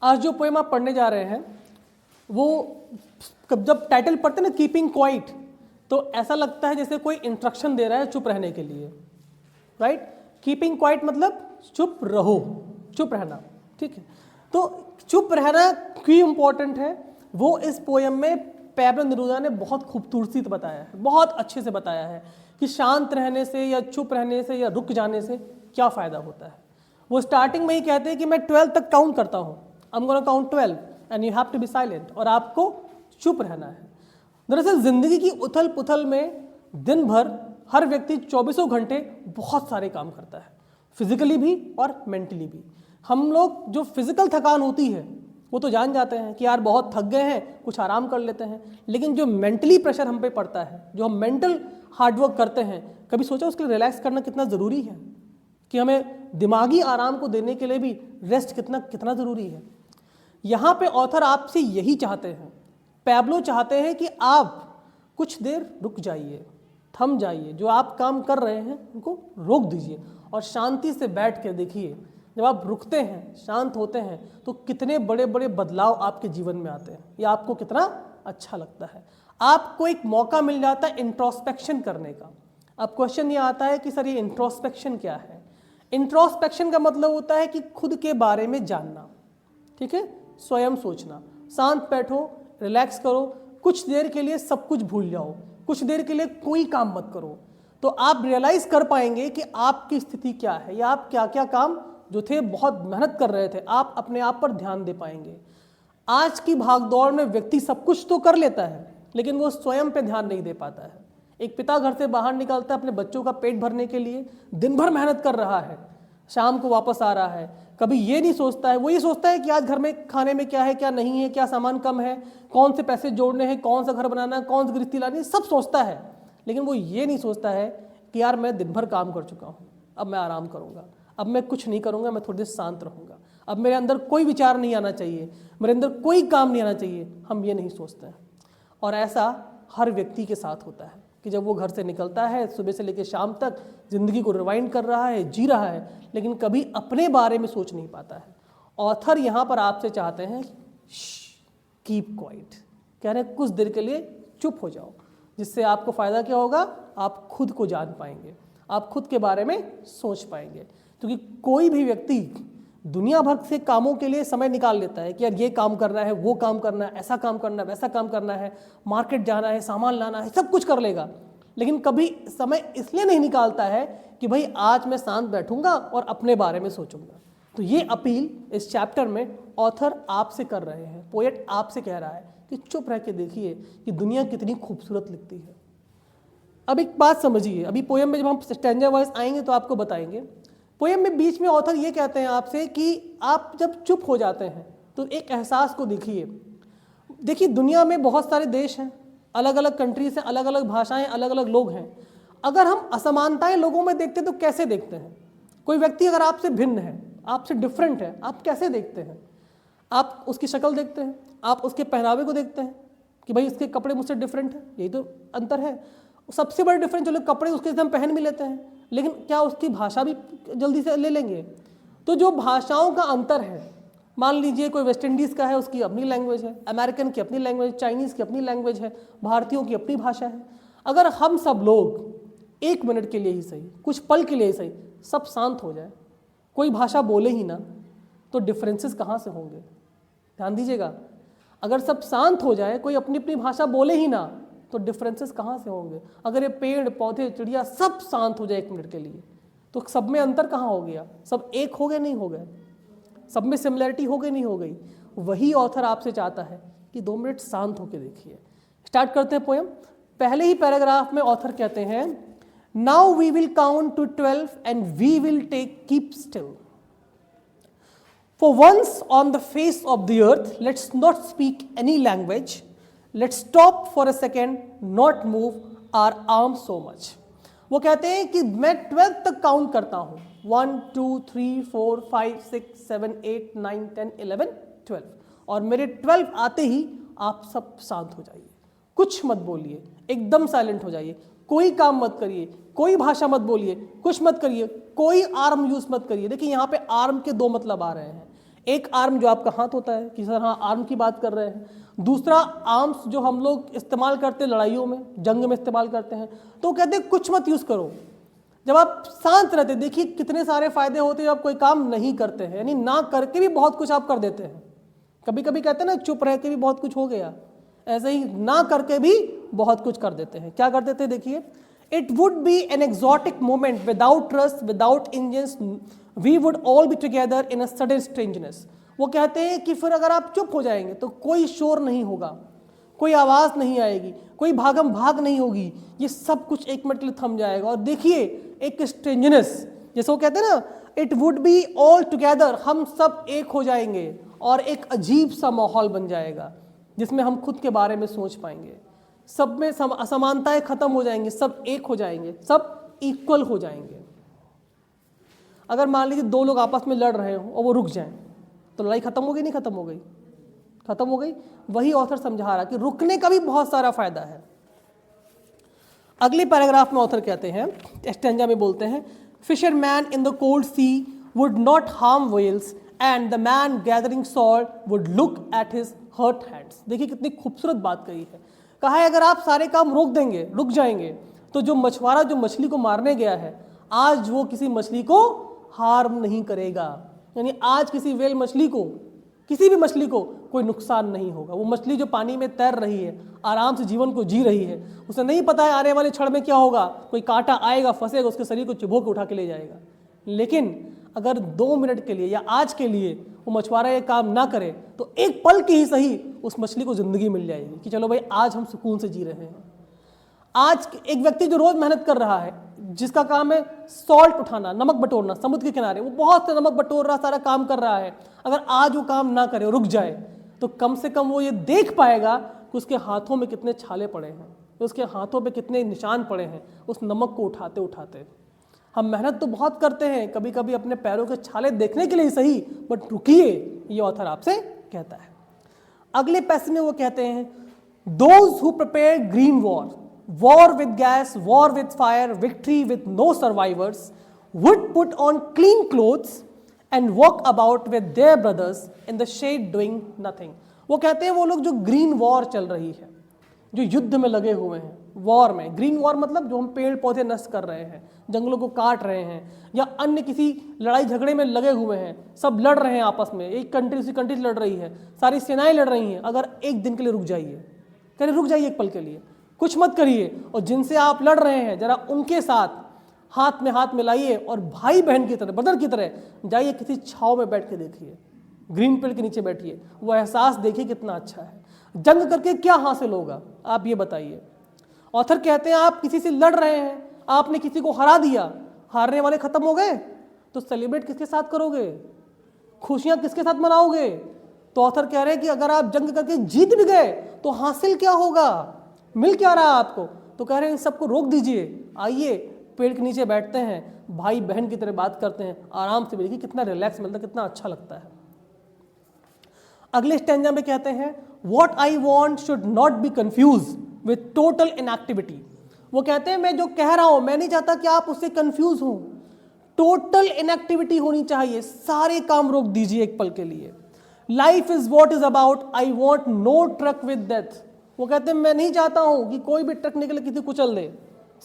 आज जो पोएम आप पढ़ने जा रहे हैं वो जब टाइटल पढ़ते हैं ना कीपिंग क्वाइट, तो ऐसा लगता है जैसे कोई इंस्ट्रक्शन दे रहा है चुप रहने के लिए, राइट। कीपिंग क्वाइट मतलब चुप रहो, चुप रहना, ठीक है। तो चुप रहना क्यों इम्पोर्टेंट है वो इस पोएम में पैब्लो नेरूदा ने बहुत खूबसूरती से बताया है, बहुत अच्छे से बताया है कि शांत रहने से या चुप रहने से या रुक जाने से क्या फ़ायदा होता है। वो स्टार्टिंग में ही कहते हैं कि मैं 12 तक काउंट करता हूँ, I am gonna count 12 and you have to be silent, और आपको चुप रहना है। दरअसल ज़िंदगी की उथल पुथल में दिन भर हर व्यक्ति 24 घंटे बहुत सारे काम करता है, फिजिकली भी और मेंटली भी। हम लोग जो फिजिकल थकान होती है वो तो जान जाते हैं कि यार बहुत थक गए हैं, कुछ आराम कर लेते हैं, लेकिन जो मेंटली प्रेशर हम पे पड़ता है, जो हम मेंटल हार्डवर्क करते हैं, कभी सोचा उसके लिए रिलैक्स करना कितना ज़रूरी है, कि हमें दिमागी आराम को देने के लिए भी रेस्ट कितना ज़रूरी है। यहाँ पे ऑथर आपसे यही चाहते हैं, पैब्लो चाहते हैं कि आप कुछ देर रुक जाइए, थम जाइए, जो आप काम कर रहे हैं उनको रोक दीजिए और शांति से बैठ कर देखिए। जब आप रुकते हैं, शांत होते हैं, तो कितने बड़े बड़े बदलाव आपके जीवन में आते हैं, या आपको कितना अच्छा लगता है। आपको एक मौका मिल जाता है इंट्रोस्पेक्शन करने का। अब क्वेश्चन ये आता है कि सर ये इंट्रोस्पेक्शन क्या है। इंट्रोस्पेक्शन का मतलब होता है कि खुद के बारे में जानना, ठीक है, स्वयं सोचना। शांत बैठो, रिलैक्स करो, कुछ देर के लिए सब कुछ भूल जाओ, कुछ देर के लिए कोई काम मत करो, तो आप रियलाइज कर पाएंगे कि आपकी स्थिति क्या है, या आप क्या क्या काम जो थे बहुत मेहनत कर रहे थे, आप अपने आप पर ध्यान दे पाएंगे। आज की भागदौड़ में व्यक्ति सब कुछ तो कर लेता है, लेकिन वो स्वयं पे ध्यान नहीं दे पाता है। एक पिता घर से बाहर निकलता है अपने बच्चों का पेट भरने के लिए, दिन भर मेहनत कर रहा है, शाम को वापस आ रहा है, कभी ये नहीं सोचता है, वो ये सोचता है कि आज घर में खाने में क्या है, क्या नहीं है, क्या सामान कम है, कौन से पैसे जोड़ने हैं, कौन सा घर बनाना है, कौन सी गृहस्थी लानी है, सब सोचता है। लेकिन वो ये नहीं सोचता है कि यार मैं दिन भर काम कर चुका हूँ, अब मैं आराम करूँगा, अब मैं कुछ नहीं करूँगा, मैं थोड़ी देर शांत रहूँगा, अब मेरे अंदर कोई विचार नहीं आना चाहिए, मेरे अंदर कोई काम नहीं आना चाहिए। हम ये नहीं सोचते हैं, और ऐसा हर व्यक्ति के साथ होता है कि जब वो घर से निकलता है, सुबह से लेकर शाम तक ज़िंदगी को रिवाइंड कर रहा है, जी रहा है, लेकिन कभी अपने बारे में सोच नहीं पाता है। ऑथर यहाँ पर आपसे चाहते हैं कीप क्वाइट, कह रहे हैं कुछ देर के लिए चुप हो जाओ, जिससे आपको फ़ायदा क्या होगा, आप खुद को जान पाएंगे, आप खुद के बारे में सोच पाएंगे। क्योंकि कोई भी व्यक्ति दुनिया भर से कामों के लिए समय निकाल लेता है कि यार ये काम करना है, वो काम करना है, ऐसा काम करना है, वैसा काम करना है, मार्केट जाना है, सामान लाना है, सब कुछ कर लेगा, लेकिन कभी समय इसलिए नहीं निकालता है कि भाई आज मैं शांत बैठूंगा और अपने बारे में सोचूंगा। तो ये अपील इस चैप्टर में ऑथर आपसे कर रहे हैं, पोएट आपसे कह रहा है कि चुप रह के देखिए कि दुनिया कितनी खूबसूरत लिखती है। अब एक बात समझिए, अभी पोएम में जब हम स्टैंजा वाइज आएंगे तो आपको बताएंगे। पोएम में बीच में ऑथर ये कहते हैं आपसे कि आप जब चुप हो जाते हैं तो एक एहसास को देखिए दुनिया में बहुत सारे देश हैं, अलग अलग कंट्रीज हैं, अलग अलग भाषाएं, अलग अलग लोग हैं। अगर हम असमानताएं लोगों में देखते हैं तो कैसे देखते हैं? कोई व्यक्ति अगर आपसे भिन्न है, आपसे डिफरेंट है, आप कैसे देखते हैं? आप उसकी शक्ल देखते हैं, आप उसके पहनावे को देखते हैं कि भाई इसके कपड़े मुझसे डिफरेंट हैं, यही तो अंतर है। सबसे बड़ा डिफरेंस, चलो कपड़े उसके हम पहन भी लेते हैं, लेकिन क्या उसकी भाषा भी जल्दी से ले लेंगे? तो जो भाषाओं का अंतर है, मान लीजिए कोई वेस्ट इंडीज़ का है, उसकी अपनी लैंग्वेज है, अमेरिकन की अपनी लैंग्वेज, चाइनीज़ की अपनी लैंग्वेज है, भारतीयों की अपनी भाषा है। अगर हम सब लोग 1 मिनट के लिए ही सही, कुछ पल के लिए ही सही, सब शांत हो जाए, कोई भाषा बोले ही ना, तो डिफरेंसेस कहाँ से होंगे? ध्यान दीजिएगा, अगर सब शांत हो जाए, कोई अपनी अपनी भाषा बोले ही ना, तो डिफरेंसेस कहाँ से होंगे? अगर ये पेड़ पौधे चिड़िया सब शांत हो जाए 1 मिनट के लिए, तो सब में अंतर कहाँ हो गया? सब एक हो गए, नहीं हो गए? सब में सिमिलैरिटी हो गई, नहीं हो गई? वही ऑथर आपसे चाहता है कि 2 मिनट शांत होकर देखिए। स्टार्ट करते हैं पोएम। पहले ही पैराग्राफ में ऑथर कहते हैं, now we will count to 12 and we will keep still. For once on the face of the earth, let's not speak any language. Let's stop for a second, not move our arms so much. वो कहते हैं कि मैं 12 तक count करता हूँ, 1 2 3 4 5 6 7 8 9 10 11 12, और मेरे 12 आते ही आप सब शांत हो जाइए, कुछ मत बोलिए, एकदम साइलेंट हो जाइए, कोई काम मत करिए, कोई भाषा मत बोलिए, कुछ मत करिए, कोई आर्म यूज मत करिए। देखिए यहाँ पे आर्म के 2 मतलब आ रहे हैं। एक आर्म जो आपका हाथ होता है, किसी तरह आर्म की बात कर रहे हैं। दूसरा आर्म्स जो हम लोग इस्तेमाल करते हैं लड़ाइयों में, जंग में इस्तेमाल करते हैं, तो कहते हैं कुछ मत यूज़ करो। जब आप शांत रहते, देखिए कितने सारे फायदे होते हैं जब आप कोई काम नहीं करते हैं, यानी ना करके भी बहुत कुछ आप कर देते हैं। कभी कभी कहते हैं ना चुप रह के भी बहुत कुछ हो गया, ऐसे ही ना करके भी बहुत कुछ कर देते हैं। क्या कर देते हैं देखिए, it would be an exotic moment without trust, without engines, we would all be together in a sudden strangeness. वो कहते हैं कि फिर अगर आप चुप हो जाएंगे तो कोई शोर नहीं होगा, कोई आवाज़ नहीं आएगी, कोई भागम भाग नहीं होगी, ये सब कुछ एक मिनट के लिए थम जाएगा। और देखिए एक स्ट्रेंजनेस, जैसे वो कहते हैं ना, it would be all together, हम सब एक हो जाएंगे और एक अजीब सा माहौल बन जाएगा जिसमें हम खुद के बारे में सोच पाएंगे। सब में असमानताएं खत्म हो जाएंगी, सब एक हो जाएंगे, सब इक्वल हो जाएंगे। अगर मान लीजिए दो लोग आपस में लड़ रहे हो और वो रुक जाएं, तो लड़ाई खत्म हो गई? नहीं खत्म हो गई? खत्म हो गई। वही ऑथर समझा रहा कि रुकने का भी बहुत सारा फायदा है। अगले पैराग्राफ में ऑथर कहते हैं, स्टैंजा में बोलते हैं, fisherman in the cold sea would not harm whales and the man gathering salt would look at his hurt hands. देखिए कितनी खूबसूरत बात कही है। कहा है अगर आप सारे काम रोक देंगे, रुक जाएंगे, तो जो मछुआरा जो मछली को मारने गया है, आज वो किसी मछली को हार्म नहीं करेगा। यानी आज किसी व्हेल मछली को, किसी भी मछली को कोई नुकसान नहीं होगा। वो मछली जो पानी में तैर रही है, आराम से जीवन को जी रही है, उसे नहीं पता है आने वाले क्षण में क्या होगा, कोई कांटा आएगा, फंसेगा, उसके शरीर को चुभो के उठा के ले जाएगा। लेकिन अगर 2 मिनट के लिए या आज के लिए वो मछुआरा ये काम ना करे, तो एक पल की ही सही उस मछली को जिंदगी मिल जाएगी कि चलो भाई आज हम सुकून से जी रहे हैं। आज एक व्यक्ति जो रोज मेहनत कर रहा है, जिसका काम है सॉल्ट उठाना, नमक बटोरना समुद्र के किनारे, वो बहुत से नमक बटोर रहा, सारा काम कर रहा है, अगर आज वो काम ना करे, रुक जाए, तो कम से कम वो ये देख पाएगा कि उसके हाथों में कितने छाले पड़े हैं, उसके हाथों पे कितने निशान पड़े हैं उस नमक को उठाते उठाते। हम मेहनत तो बहुत करते हैं, कभी कभी अपने पैरों के छाले देखने के लिए सही, बट रुकिए, ये ऑथर आपसे कहता है। अगले पैसे में वो कहते हैं, those who prepare green war, war with gas, war with fire, victory with no survivors, would put on clean clothes and walk about with their brothers in the shade doing nothing। वो कहते हैं वो लोग जो green war चल रही है, जो युद्ध में लगे हुए हैं, वॉर में, ग्रीन वॉर मतलब जो हम पेड़ पौधे नष्ट कर रहे हैं, जंगलों को काट रहे हैं, या अन्य किसी लड़ाई झगड़े में लगे हुए हैं, सब लड़ रहे हैं आपस में, एक कंट्री दूसरी कंट्री लड़ रही है, सारी सेनाएं लड़ रही हैं, अगर एक दिन के लिए रुक जाइए, कह रहे रुक जाइए एक पल के लिए, कुछ मत करिए, और जिनसे आप लड़ रहे हैं जरा उनके साथ हाथ में हाथ मिलाइए और भाई बहन की तरह, ब्रदर की तरह जाइए, किसी छाव में बैठ के देखिए, ग्रीन पेड़ के नीचे बैठिए, वो एहसास देखिए कितना अच्छा है। जंग करके क्या हासिल होगा आप ये बताइए। ऑथर कहते हैं आप किसी से लड़ रहे हैं, आपने किसी को हरा दिया, हारने वाले खत्म हो गए, तो सेलिब्रेट किसके साथ करोगे, खुशियां किसके साथ मनाओगे? तो ऑथर कह रहे हैं कि अगर आप जंग करके जीत भी गए तो हासिल क्या होगा, मिल क्या रहा आपको? तो कह रहे हैं इन सबको रोक दीजिए, आइए पेड़ के नीचे बैठते हैं, भाई बहन की तरह बात करते हैं, आराम से, देखिए कितना रिलैक्स मिलता है, कितना अच्छा लगता है। अगले स्टैंजा में कहते हैं, what I want should not be confuse with total inactivity. वो कहते हैं मैं जो कह रहा हूं, मैं नहीं चाहता कि आप उससे कंफ्यूज हो, टोटल इनएक्टिविटी होनी चाहिए, सारे काम रोक दीजिए एक पल के लिए। Life is what is about, I want no truck with death. वो कहते हैं मैं नहीं चाहता हूं कि कोई भी ट्रक निकले किसी कुचल दे,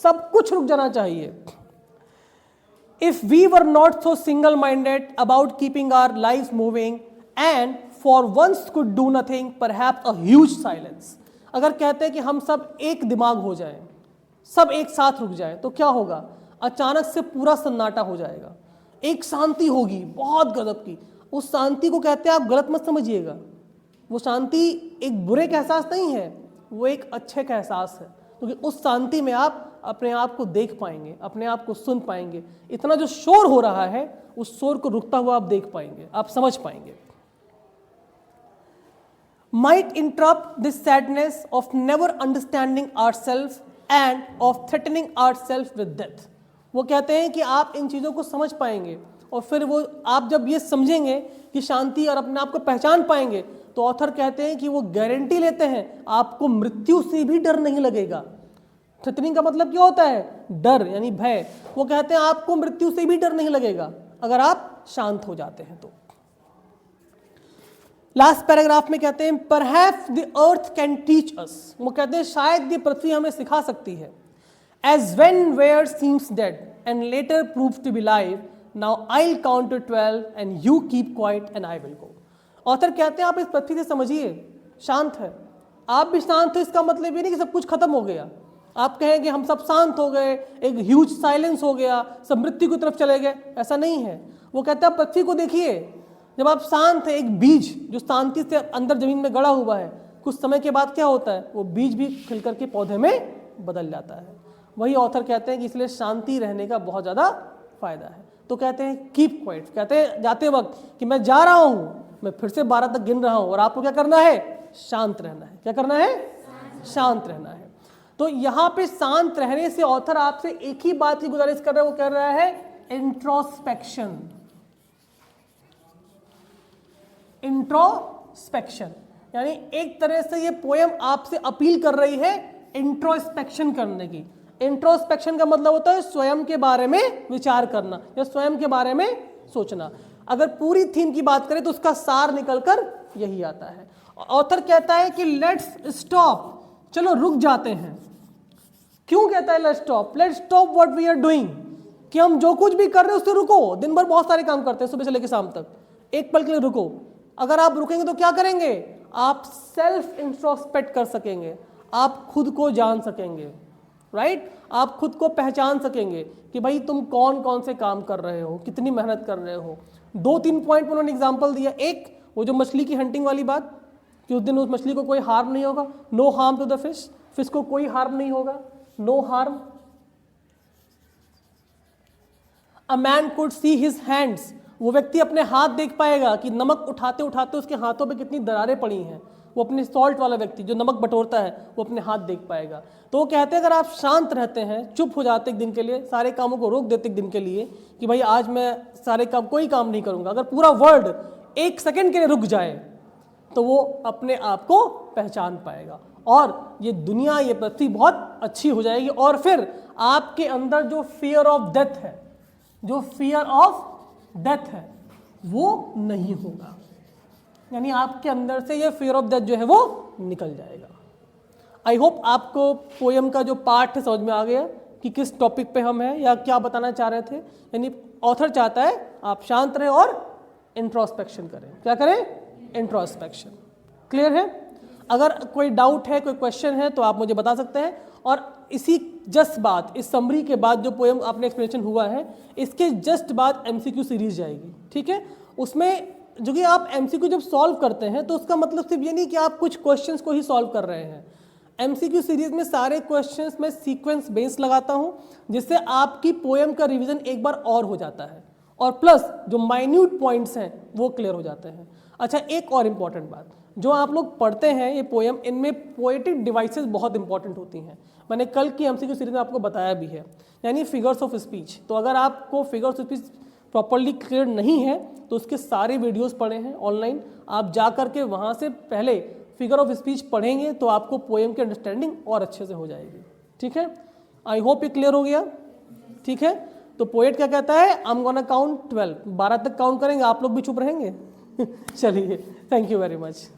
सब कुछ रुक जाना चाहिए। If we were not so single minded about keeping our life moving and for once could do nothing perhaps a huge silence. अगर कहते हैं कि हम सब एक दिमाग हो जाए, सब एक साथ रुक जाए, तो क्या होगा? अचानक से पूरा सन्नाटा हो जाएगा, एक शांति होगी बहुत गजब की। उस शांति को कहते हैं, आप गलत मत समझिएगा, वो शांति एक बुरे का एहसास नहीं है, वो एक अच्छे का एहसास है, क्योंकि उस शांति में आप अपने आप को देख पाएंगे, अपने आप को सुन पाएंगे, इतना जो शोर हो रहा है उस शोर को रुकता हुआ आप देख पाएंगे, आप समझ पाएंगे। Might interrupt this sadness of never understanding ourselves and of threatening ourselves with death। वो कहते हैं कि आप इन चीज़ों को समझ पाएंगे, और फिर वो आप जब ये समझेंगे कि शांति और अपने आप को पहचान पाएंगे, तो ऑथर कहते हैं कि वो गारंटी लेते हैं आपको मृत्यु से भी डर नहीं लगेगा। थ्रेटनिंग का मतलब क्या होता है? डर यानी भय। वो कहते हैं आपको मृत्यु से भी डर नहीं लगेगा अगर आप शांत हो जाते हैं तो। लास्ट पैराग्राफ में कहते हैं perhaps the earth can teach us, वो कहते हैं शायद ये पृथ्वी हमें सिखा सकती है। As when where seems dead and later proves to be live, now I will count to 12 and you keep quiet and I will go. Author कहते हैं आप इस पृथ्वी से समझिए, शांत है, आप भी शांत हो, इसका मतलब ये नहीं कि सब कुछ खत्म हो गया। आप कहेंगे हम सब शांत हो गए, एक ह्यूज साइलेंस हो गया, सब मृत्यु की तरफ चले गए, ऐसा नहीं है। वो कहता है पृथ्वी को देखिए, जब आप शांत है, एक बीज जो शांति से अंदर जमीन में गड़ा हुआ है, कुछ समय के बाद क्या होता है, वो बीज भी खिल करके पौधे में बदल जाता है। वही ऑथर कहते हैं कि इसलिए शांति रहने का बहुत ज़्यादा फायदा है। तो कहते हैं कीप क्वाइट, कहते हैं जाते वक्त कि मैं जा रहा हूँ, मैं फिर से 12 तक गिन रहा हूँ और आपको क्या करना है, शांत रहना है। क्या करना है, शांत रहना है। तो यहाँ पे शांत रहने से ऑथर आपसे एक ही बात की गुजारिश कर रहा है, वो कह रहा है इंट्रोस्पेक्शन। इंट्रोस्पेक्शन यानी एक तरह से ये पोयम आपसे अपील कर रही है इंट्रोस्पेक्शन करने की। इंट्रोस्पेक्शन का मतलब होता है स्वयं के बारे में विचार करना या स्वयं के बारे में सोचना। अगर पूरी थीम की बात करें तो उसका सार निकलकर यही आता है। ऑथर कहता है कि लेट्स स्टॉप, चलो रुक जाते हैं। क्यों कहता है let's stop what we are doing, कि हम जो कुछ भी कर रहे हैं उससे रुको। दिन भर बहुत सारे काम करते हैं, सुबह से लेकर शाम तक, एक पल के लिए रुको। अगर आप रुकेंगे तो क्या करेंगे, आप सेल्फ इंट्रोस्पेक्ट कर सकेंगे, आप खुद को जान सकेंगे, राइट? आप खुद को पहचान सकेंगे कि भाई तुम कौन कौन से काम कर रहे हो, कितनी मेहनत कर रहे हो। 2-3 पॉइंट में उन्होंने एग्जांपल दिया। एक वो जो मछली की हंटिंग वाली बात, कि उस दिन उस मछली को कोई हार्म नहीं होगा, no harm to the fish, fish को कोई हार्म नहीं होगा, no harm. A man could see his hands, वो व्यक्ति अपने हाथ देख पाएगा कि नमक उठाते उठाते उसके हाथों पे कितनी दरारें पड़ी हैं। वो अपने सॉल्ट वाला व्यक्ति जो नमक बटोरता है वो अपने हाथ देख पाएगा। तो वो कहते हैं अगर आप शांत रहते हैं, चुप हो जाते एक दिन के लिए, सारे कामों को रोक देते एक दिन के लिए कि भाई आज मैं सारे काम, कोई काम नहीं करूंगा, अगर पूरा वर्ल्ड 1 सेकंड के लिए रुक जाए तो वो अपने आप को पहचान पाएगा और ये दुनिया, ये पृथ्वी बहुत अच्छी हो जाएगी। और फिर आपके अंदर जो फियर ऑफ डेथ है, जो फियर ऑफ डेथ है वो नहीं होगा, यानी आपके अंदर से ये फियर ऑफ डेथ जो है वो निकल जाएगा। आई होप आपको पोयम का जो पार्ट है समझ में आ गया कि किस टॉपिक पे हम हैं या क्या बताना चाह रहे थे। यानी ऑथर चाहता है आप शांत रहें और इंट्रोस्पेक्शन करें। क्या करें, इंट्रोस्पेक्शन। क्लियर है? अगर कोई डाउट है, कोई क्वेश्चन है तो आप मुझे बता सकते हैं। और इसी जस्ट बाद, इस समरी के बाद जो पोयम आपने एक्सप्लेनेशन हुआ है, इसके जस्ट बाद एमसीक्यू सीरीज जाएगी, ठीक है? उसमें जो कि आप एमसीक्यू जब सॉल्व करते हैं तो उसका मतलब सिर्फ ये नहीं कि आप कुछ क्वेश्चंस को ही सॉल्व कर रहे हैं। एमसीक्यू सीरीज में सारे क्वेश्चंस में सीक्वेंस बेस्ड लगाता हूं, जिससे आपकी पोयम का रिवीजन एक बार और हो जाता है और प्लस जो माइन्यूट पॉइंट्स हैं वो क्लियर हो जाते हैं। अच्छा, एक और इम्पॉर्टेंट बात, जो आप लोग पढ़ते हैं ये पोयम, इनमें पोएटिक डिवाइसेस बहुत इंपॉर्टेंट होती हैं। मैंने कल की एमसीक्यू सीरीज में आपको बताया भी है, यानी फिगर्स ऑफ स्पीच। तो अगर आपको figures of speech properly clear नहीं है तो उसके सारे वीडियोस पड़े हैं ऑनलाइन, आप जा कर के वहाँ से पहले फिगर ऑफ स्पीच पढ़ेंगे तो आपको पोएम की अंडरस्टैंडिंग और अच्छे से हो जाएगी। ठीक है, आई होप ये क्लियर हो गया। ठीक है, तो पोएट क्या कहता है, आई एम गोना काउंट 12, 12 तक काउंट करेंगे, आप लोग भी चुप रहेंगे। चलिए, थैंक यू वेरी मच।